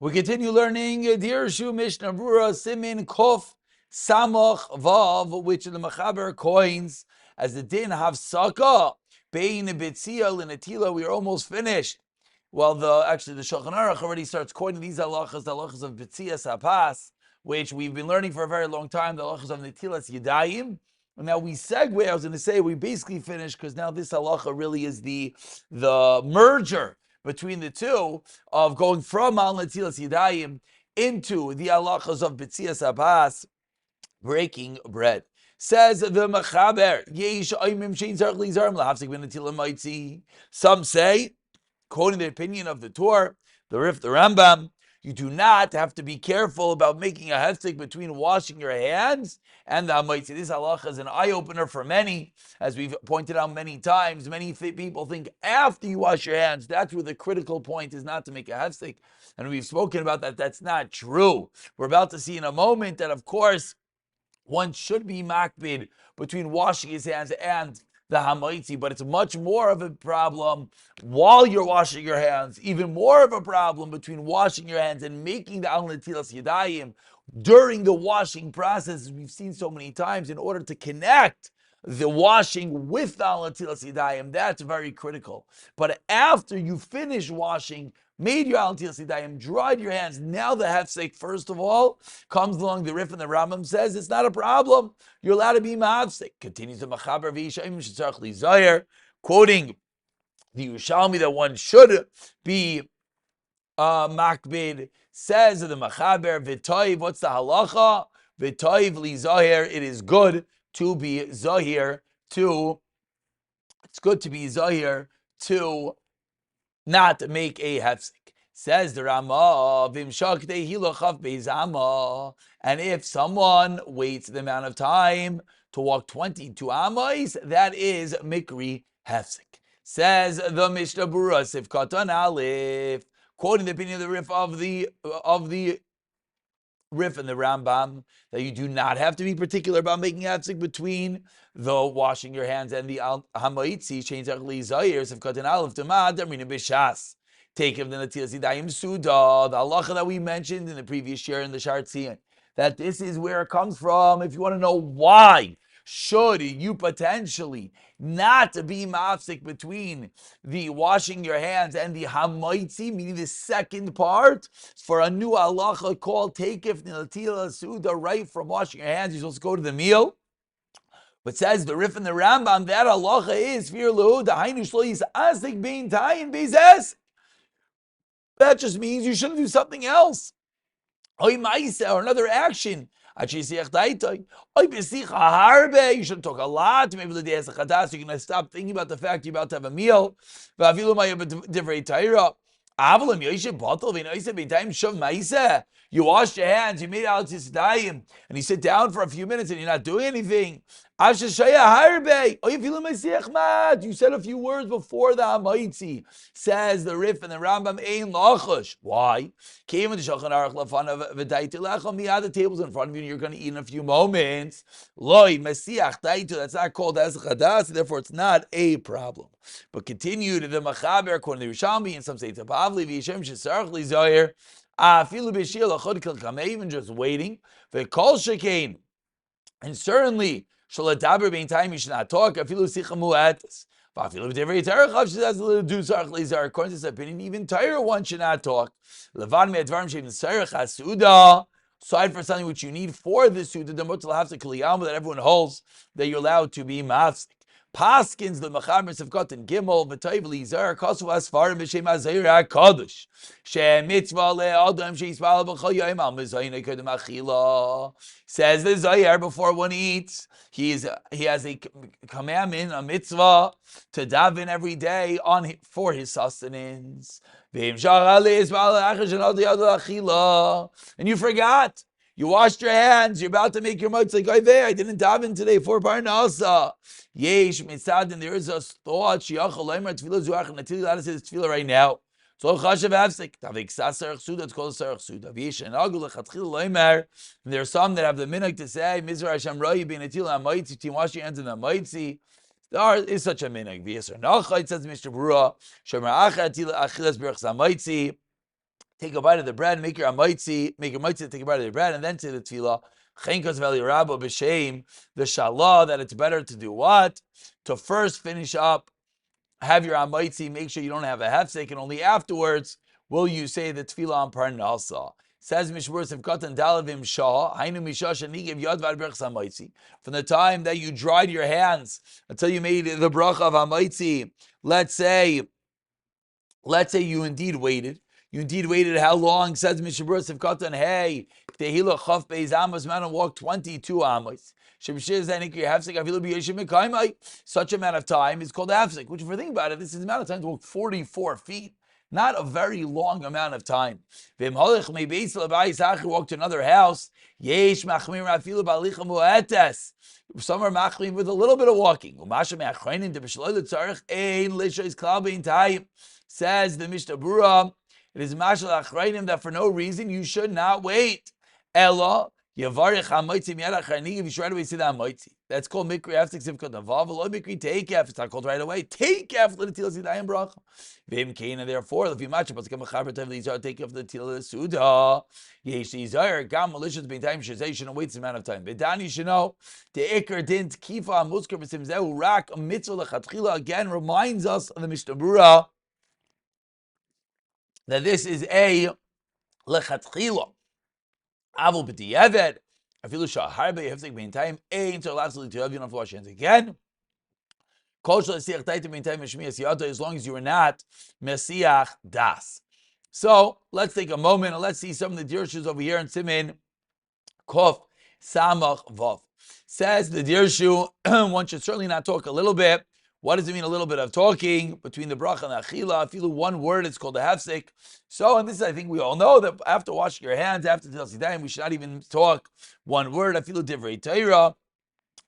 We continue learning Dirshu Mishnah Brura Siman Kof Samach Vav, which the Mechaber coins as the din Havsaka Bein Bitzia Linatila. We are almost finished. Well, the Shulchan Aruch already starts coining these halachas, the halachas of Bitzia Sapas, which we've been learning for a very long time, the halachas of Netilas Yadaim. And now we segue. I was going to say we basically finished because now this halacha really is the merger between the two of going from Al Netilas Yadayim into the halachas of B'tzias Abbas, breaking bread. Says the Mechaber, Yesh Aimim Shein Zarch Lizarm Lahavsik Ben Netilah Maitzi. Some say, quoting the opinion of the Torah, the Rif, the Rambam, you do not have to be careful about making a hefsek between washing your hands and the hamotzi. This halacha is an eye-opener for many. As we've pointed out many times, many people think after you wash your hands, that's where the critical point is, not to make a hefsek. And we've spoken about that. That's not true. We're about to see in a moment that, of course, one should be makbid between washing his hands and the hamotzi, but it's much more of a problem while you're washing your hands, even more of a problem between washing your hands and making the al netilas yadayim during the washing process, as we've seen so many times, in order to connect the washing with the al netilas yadayim. That's very critical. But after you finish washing, made your al netilas yadayim, dried your hands, now the hefsek, first of all, comes along the Rif, and the Rambam says it's not a problem. You're allowed to be ma'afsek. Continues the Machaber v'yishayim shetzarach lizayer, quoting the Yerushalmi that one should be makbid. Says the Machaber v'toiv. What's the halacha? V'toiv lizayer. It is good to be zahir. It's good to be zahir to not make a hefsek. Says the Ramah, and if someone waits the amount of time to walk 22 amos, that is mikri hefsek. Says the Mishnah Berurah, Sif Katan Aleph, quoting the opinion of the Rif Rif and the Rambam, that you do not have to be particular about making hefsek between the washing your hands and the hamotzi. Change achli zayir Sif Katan Aleph Tamad Damrina Bishas. Take of the Netilas Yadayim Suda, the halacha that we mentioned in the previous year in the Shartzian, that this is where it comes from. If you want to know why should you potentially not be mafsik between the washing your hands and the hamotzi, meaning the second part, for a new halacha called Takef Netilas Suda, right from washing your hands, you're supposed to go to the meal. But says the Rif and the Rambam, that halacha is fear lahu the hainu shlo yisasik bein tayin bezes. That just means you shouldn't do something else. Or another action. You shouldn't talk a lot. Maybe the day as a chadas, you're going to stop thinking about the fact you're about to have a meal. You wash your hands, you made out and you sit down for a few minutes and you're not doing anything. You said a few words before the hamotzi. Says the Rif and the Rambam, Ein lachush. Why? Came in the Shulchan Aruch lafanav v'daitu lachem. You have the tables in front of you and you're going to eat in a few moments. Loi mesiach daitu. That's not called as chadas, therefore it's not a problem. But continue to the Machaber, according to the Yerushalmi, and some say to Pavli v'yishem shesarach lizoyer. Afilu b'shir lachod kilkamei, even just waiting. V'kol shekein, and certainly shaladaber bein time you should not talk. Afilu sicha mu'atis. According to this opinion, even Torah one should not talk. Aside for something which you need for the suda, that everyone holds that you're allowed to be mafsik. Paskins the Mechaber of Cotton Gimel v'Toiv Lizar Kosu Asfarim b'Shem Azayir HaKadosh she'mitzvah le'adam she'yisbal b'chol yom al mezayne kedem achila. Says the Zayir, before one eats, he has a commandment, a mitzvah, to daven every day for his sustenance. And you forgot. You washed your hands. You're about to make your mouth like, I didn't daven today for parnasa. Yesh mitzadin. There is a thought. Shiachol leimer tefillah zuach natili. Let us say this tefillah right now. So chashav hafsek. Tavik sasarach suda. It's called sarach suda. V'yesh enagul lechatchil leimer. There are some that have the minhag to say mizra Hashem roi bin natila hamotzi. To wash your hands in the hamotzi. There is such a minhag. V'yesh enagul. It says Mr. Berurah. Shomer achar atila achilas berach hamotzi. take a bite of the bread, make your hamotzi, take a bite of the bread, and then say the tefillah. Chenkas veli rabba b'shem, the shalah, that it's better to do what? To first finish up, have your hamotzi, make sure you don't have a hefsek, and only afterwards will you say the tefillah on parnasa. Says Mishmur Sivkatan Dalavim Shah, Hainu Misha Shanigiv Yad Vadbrech Hamotzi. From the time that you dried your hands until you made the bracha of hamotzi, let's say you indeed waited. You indeed waited how long? Says Mishabur Sivkatan, hey, Tehila Chaf Beis Amos, man, and walk 22 amos. Such amount of time is called hafsik, which if we think about it, this is the amount of time to walk 44 feet. Not a very long amount of time. If walk to another house, some are machmir with a little bit of walking. Says the Mishnah Berurah, it is mashal achrayim that for no reason you should not wait. Ella yavarich hamotzi miyad achrayim. You should right away say the hamotzi. That's called mikri after sivkot navav. Lo mikri take af. It's not called right away. Take af l'netilas yadayim bracha. V'im keina therefore if you match up, it's come a chaber time l'izar take af l'netilas suda. Yesh l'izar gam malicious b'intayim shezay shouldn't wait this amount of time. B'dan you should know the ikar dint kifa musker b'sim zeu rak a mitzvah lechatchila again reminds us of the Mishnah Berurah that this is a lechatchila. Avul b'diavad. Afilu shaharbe yefzik b'intayim ein so absolutely to have you don't have to wash your hands again. Kol shel siach taitim b'intayim mishmias yada as long as you are not mesiach das. So let's take a moment and let's see some of the dirshus over here in Siman Kof Samach Vav. Says the Dirshu, one should certainly not talk a little bit. What does it mean a little bit of talking between the bracha and the achila? If you do one word, it's called a hefsek. So, and this is, I think we all know that after washing your hands, after Netilas Yadaim, we should not even talk one word. I feel divrei Torah.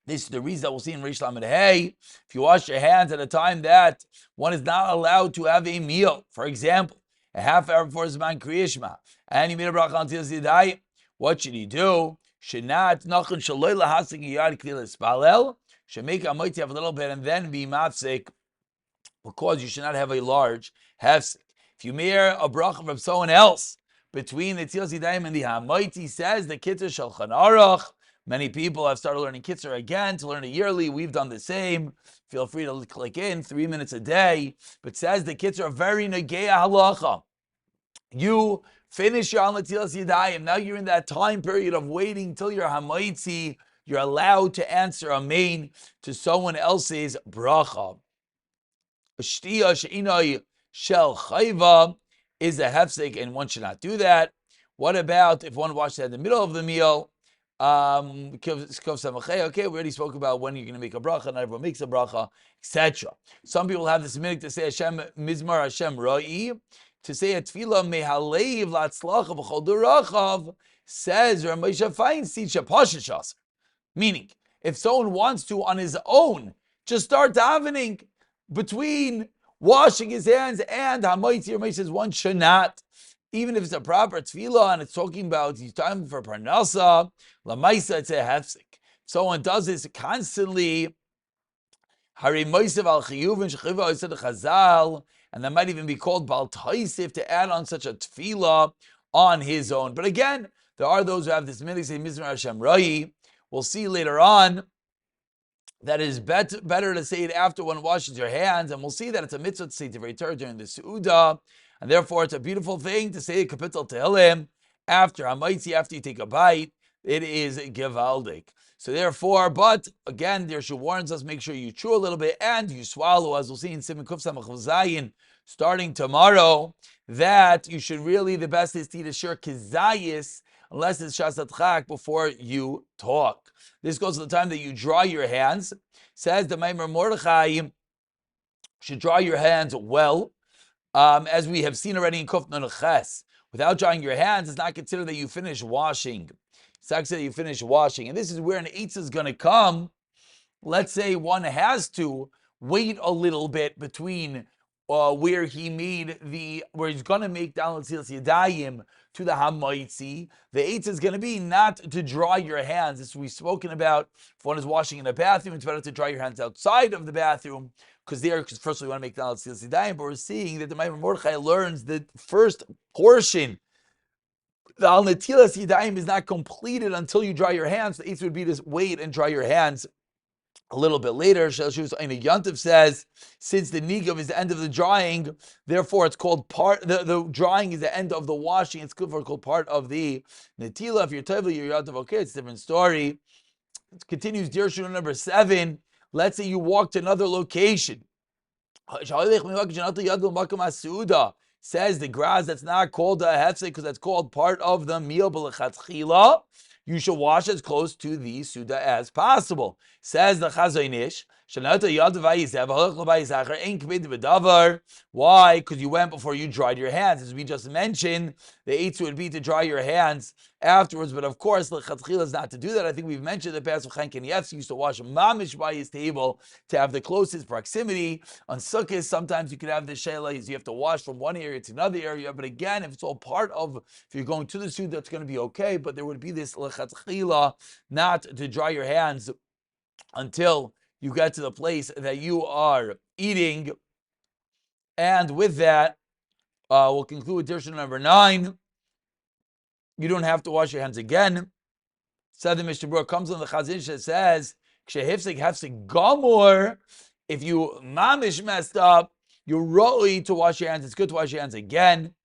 This is the reason that we'll see in Reish Lamed Hey. If you wash your hands at a time that one is not allowed to have a meal, for example, a half hour before Siman Kriyishma, and you made a bracha on Netilas Yadaim, what should he do? Should not nachon shaloi lahasik yad klilas balel. Should make a hamotzi have a little bit and then be mafsik, because you should not have a large hefsek. If you mirror a bracha from someone else between the Netilas Yadaim and the hamotzi, says the Kitzur Shulchan Aruch. Many people have started learning Kitzur again to learn it yearly. We've done the same. Feel free to click in 3 minutes a day. But says the Kitzur very negeya halacha. You finish your Netilas Yadayim. Now you're in that time period of waiting till your hamotzi. You're allowed to answer amen to someone else's bracha. Shtiya she'inai shel chayva is a hefsek, and one should not do that. What about if one washes at the middle of the meal? Okay, we already spoke about when you're going to make a bracha. Not everyone makes a bracha, etc. Some people have this minute to say Hashem Mizmar Hashem Ra'i, to say a tefillah mehalev latzlacha v'chol derachav. Says Ramosha Feinstein shapashishas. Meaning, if someone wants to on his own just start davening between washing his hands and hamotzi, Ramosha says one should not. Even if it's a proper tefillah and it's talking about time for parnasa, lamaisa, it's a hefsek. Someone does this constantly, hari moisev al chiyuvin shechiva oised chazal, and that might even be called bal taisif to add on such a tefillah on his own. But again, there are those who have this minhag say Mizmar Hashem Rai. We'll see later on that it is better to say it after one washes your hands, and we'll see that it's a mitzvah to say Divrei Torah during the Seudah, and therefore it's a beautiful thing to say a kapitel Tehillim after hamotzi, after you take a bite. It is gevaldik. So therefore, but again, Dirshu warns us, make sure you chew a little bit and you swallow, as we'll see in Siman Kuf Samach Zayin, starting tomorrow, that you should really, the best is to eat a shir kizayis, unless it's shasat chak, before you talk. This goes to the time that you dry your hands. Says the Maimer Mordechai, should dry your hands well, as we have seen already in Kuf Nun Ches. Without drying your hands, it's not considered that you finish washing. It's actually that you finish washing. And this is where an eitz is going to come. Let's say one has to wait a little bit between where he's going to make down Netilas Yadayim to the hamotzi. The eitz is going to be not to dry your hands. As we've spoken about, if one is washing in a bathroom, it's better to dry your hands outside of the bathroom. because first we want to make Netilas Yadaim, but we're seeing that the Maimon Mordechai learns the first portion. The Al Netilas Yadaim is not completed until you dry your hands. The eighth would be to wait and dry your hands a little bit later. Shus Aina Yantiv says, since the nigav is the end of the drying, therefore it's called part. The drying is the end of the washing. It's called part of the netila. If you're tevli, you're yantiv. Okay, it's a different story. It continues. Dirshu number 7. Let's say you walk to another location. Says the grass that's not called a hefsek because that's called part of the meal b'lechatchila. You should wash as close to the suda as possible. Says the Chazonish. Why? Because you went before you dried your hands. As we just mentioned, the eitzah would be to dry your hands afterwards. But of course, the chatchila is not to do that. I think we've mentioned the past. Chaim Kanievsky used to wash mamish by his table to have the closest proximity. On Sukkot, sometimes you could have the sheila. You have to wash from one area to another area. But again, if it's all part of, if you're going to the suda, that's going to be okay. But there would be this lechatchila, not to dry your hands until you get to the place that you are eating. And with that, we'll conclude with Dirshu number 9. You don't have to wash your hands again. Said the Mishnah Berurah comes on the Chazon that says, "Kshehifsek hefsek gamor." If you mamish messed up, you're roi to wash your hands. It's good to wash your hands again.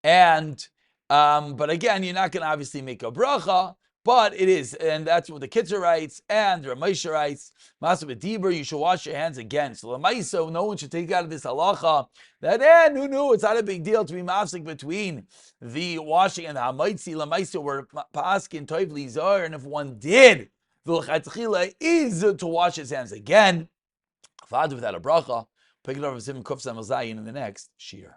And but again, you're not going to obviously make a bracha. But it is, and that's what the Kitzur writes, and the Ramesha writes, Masav B'Dibur, you should wash your hands again. So Lamaisa, no one should take out of this halacha that, no, it's not a big deal to be mafsik between the washing and the hamotzi. Lamaisa were paskin toiv lizar, and if one did, the l'chatchila is to wash his hands again. Fadu without a bracha. Pick it up from Siman Kuf Samel Zayin in the next shir.